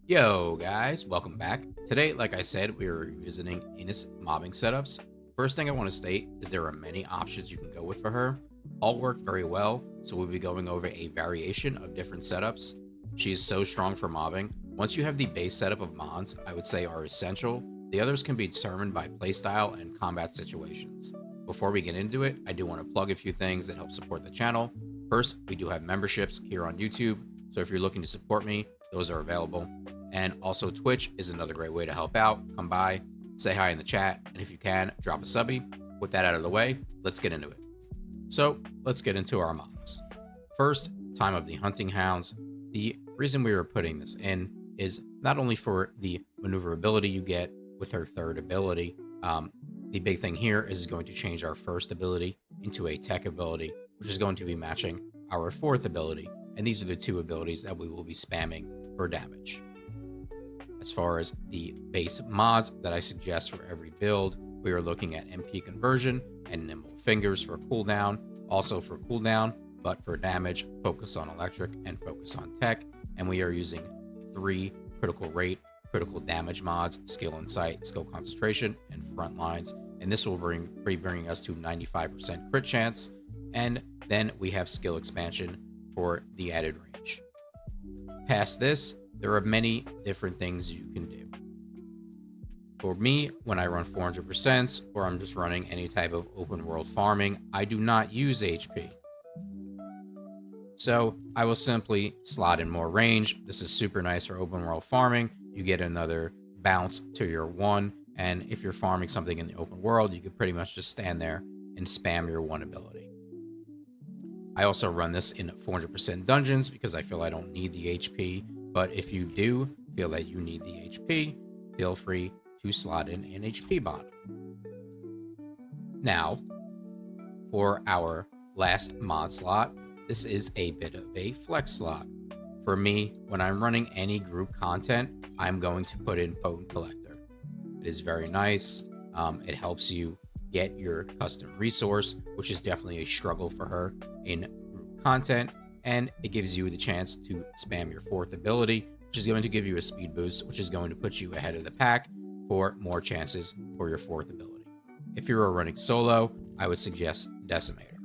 Yo guys, welcome back. Today, like I said, we are revisiting Ines mobbing setups. First thing I want to state is there are many options you can go with for her. All work very well, so we'll be going over a variation of different setups. She is so strong for mobbing. Once you have the base setup of mods, I would say are essential. The others can be determined by playstyle and combat situations. Before we get into it, I do want to plug a few things that help support the channel. First, we do have memberships here on YouTube, so if you're looking to support me, those are available. And also Twitch is another great way to help out. Come by, say hi in the chat, and if you can, drop a subby. With that out of the way, let's get into it. So let's get into our mods. First, Time of the Hunting Hounds. The reason we were putting this in is not only for the maneuverability you get with her third ability. The big thing here is going to change our first ability into a tech ability, which is going to be matching our fourth ability. And these are the two abilities that we will be spamming for damage. As far as the base mods that I suggest for every build, we are looking at MP Conversion and Nimble Fingers for cooldown, also for cooldown, but for damage, focus on electric and focus on tech. And we are using 3 critical rate, critical damage mods, skill insight, skill concentration, and front lines. And this will be bringing us to 95% crit chance. And then we have skill expansion for the added range. Past this, there are many different things you can do. For me, when I run 400% or I'm just running any type of open world farming, I do not use HP. So I will simply slot in more range. This is super nice for open world farming. You get another bounce to your 1. And if you're farming something in the open world, you could pretty much just stand there and spam your 1 ability. I also run this in 400% dungeons because I feel I don't need the HP. But if you do feel that you need the HP, feel free to slot in an HP bot. Now, for our last mod slot, this is a bit of a flex slot. For me, when I'm running any group content, I'm going to put in Potent Collector. It is very nice. It helps you get your custom resource, which is definitely a struggle for her in group content. And it gives you the chance to spam your fourth ability, which is going to give you a speed boost, which is going to put you ahead of the pack for more chances for your fourth ability. If you're running solo, I would suggest Decimator.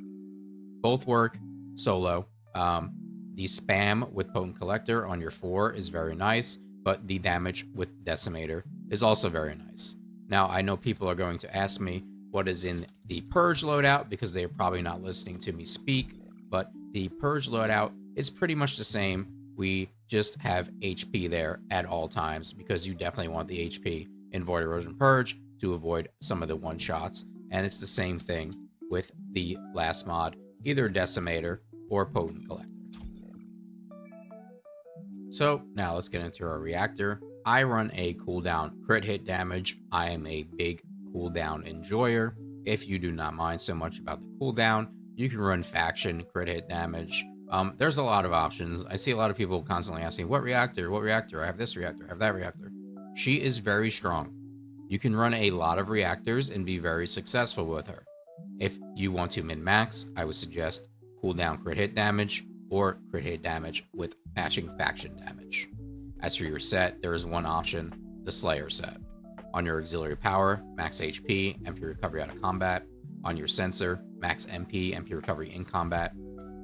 Both work solo. The spam with Potent Collector on your 4 is very nice, but the damage with Decimator is also very nice. Now, I know people are going to ask me what is in the Purge loadout because they are probably not listening to me speak, but the Purge loadout is pretty much the same. We just have HP there at all times because you definitely want the HP in Void Erosion Purge to avoid some of the one-shots. And it's the same thing with the last mod, either Decimator or Potent Collector. So now let's get into our reactor. I run a cooldown crit hit damage. I am a big cooldown enjoyer. If you do not mind so much about the cooldown, you can run faction crit hit damage. There's a lot of options. I see a lot of people constantly asking, what reactor? What reactor? I have this reactor. I have that reactor. She is very strong. You can run a lot of reactors and be very successful with her. If you want to min-max, I would suggest cooldown crit hit damage or crit hit damage with matching faction damage. As for your set, there is one option, the Slayer set. On your auxiliary power, max HP, MP recovery out of combat. On your sensor, max MP, MP recovery in combat.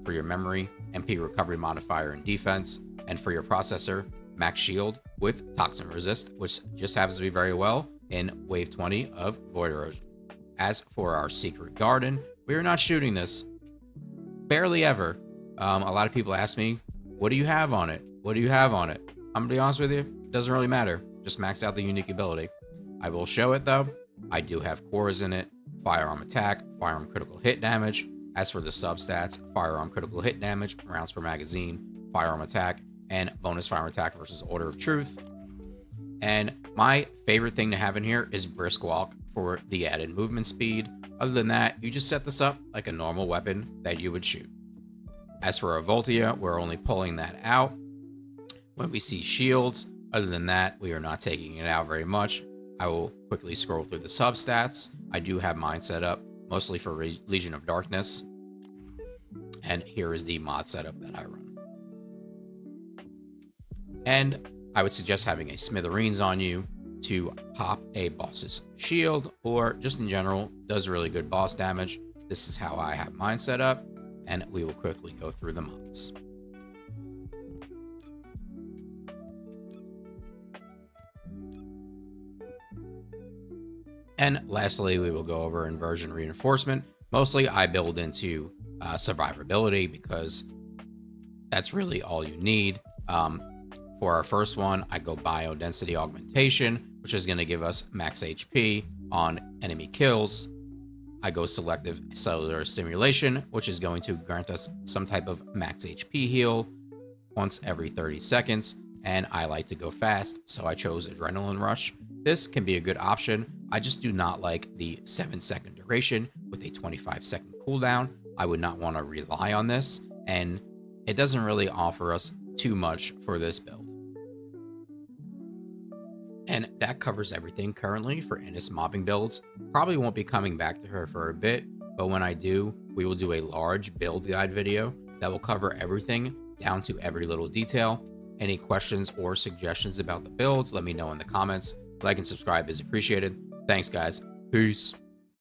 For your memory, MP recovery modifier in defense. And for your processor, max shield with toxin resist, which just happens to be very well in wave 20 of Void Erosion. As for our secret garden, we are not shooting this. Barely ever. A lot of people ask me, what do you have on it? What do you have on it? I'm gonna be honest with you, it doesn't really matter. Just max out the unique ability. I will show it though. I do have cores in it, firearm attack, firearm critical hit damage. As for the substats, firearm critical hit damage, rounds per magazine, firearm attack, and bonus firearm attack versus Order of Truth. And my favorite thing to have in here is Brisk Walk for the added movement speed. Other than that, you just set this up like a normal weapon that you would shoot. As for our Voltia, we're only pulling that out when we see shields. Other than that, we are not taking it out very much. I will quickly scroll through the substats. I do have mine set up mostly for Legion of Darkness. And here is the mod setup that I run. And I would suggest having a Smithereens on you to pop a boss's shield, or just in general, does really good boss damage. This is how I have mine set up, and we will quickly go through the mods. And lastly, we will go over Inversion Reinforcement. Mostly I build into survivability because that's really all you need. For our first one, I go Biodensity Augmentation, which is going to give us max HP on enemy kills. I go Selective Cellular Stimulation, which is going to grant us some type of max HP heal once every 30 seconds. And I like to go fast, so I chose Adrenaline Rush. This can be a good option. I just do not like the 7-second duration with a 25-second cooldown. I would not want to rely on this, and it doesn't really offer us too much for this build. And that covers everything currently for Ines mobbing builds. Probably won't be coming back to her for a bit, but when I do, we will do a large build guide video that will cover everything down to every little detail. Any questions or suggestions about the builds, let me know in the comments. Like and subscribe is appreciated. Thanks, guys. Peace.